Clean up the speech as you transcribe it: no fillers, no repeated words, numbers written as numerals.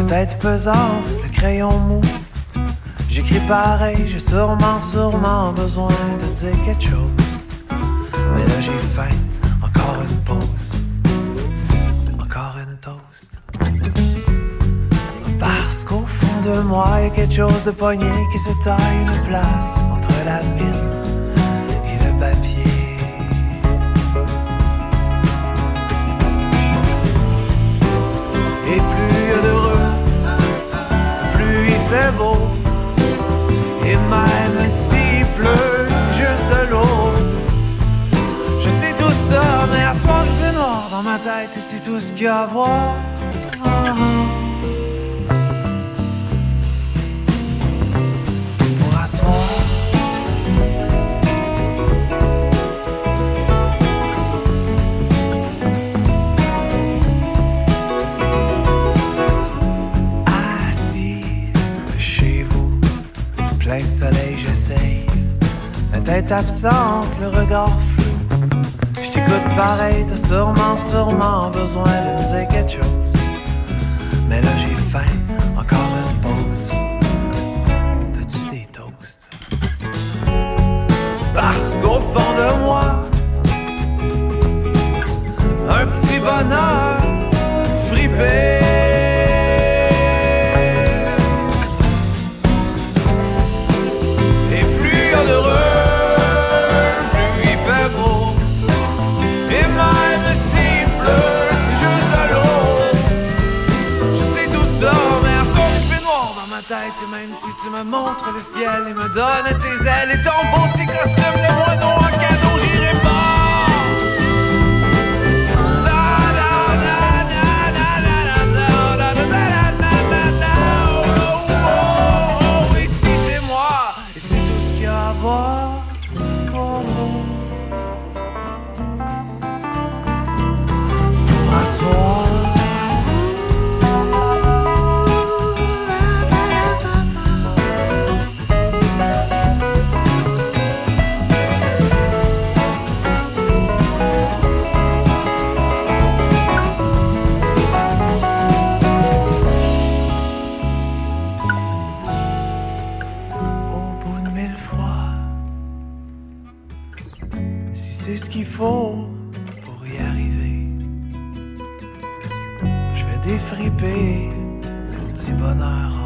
tête pesante, le crayon mou. J'écris pareil, j'ai sûrement besoin de dire quelque chose. Mais là j'ai faim, encore une pause, encore une toast. Parce qu'au fond de moi, y a quelque chose de pogné qui se taille une place entre la mine et le papier. Et plus il y a d'heureux, plus il fait beau. Et même s'il pleut, c'est juste de l'eau. Je sais tout ça, mais à ce moment il fait noir dans ma tête et c'est tout ce qu'il y a à voir. Pour asseoir. Plein soleil, j'essaye. La tête absente, le regard flou. Je t'écoute pareil, t'as sûrement besoin de me dire quelque chose. Mais là j'ai faim, encore une pause. T'as-tu des toasts? Parce qu'au fond de moi, un petit bonheur fripé. Et même si tu me montres le ciel et me donnes tes ailes et ton beau petit costume de moineau en cadeau, j'irai pas. Ici c'est moi et c'est tout ce qu'il y a à voir. Pour asseoir. C'est ce qu'il faut pour y arriver. Je vais défriper le petit bonheur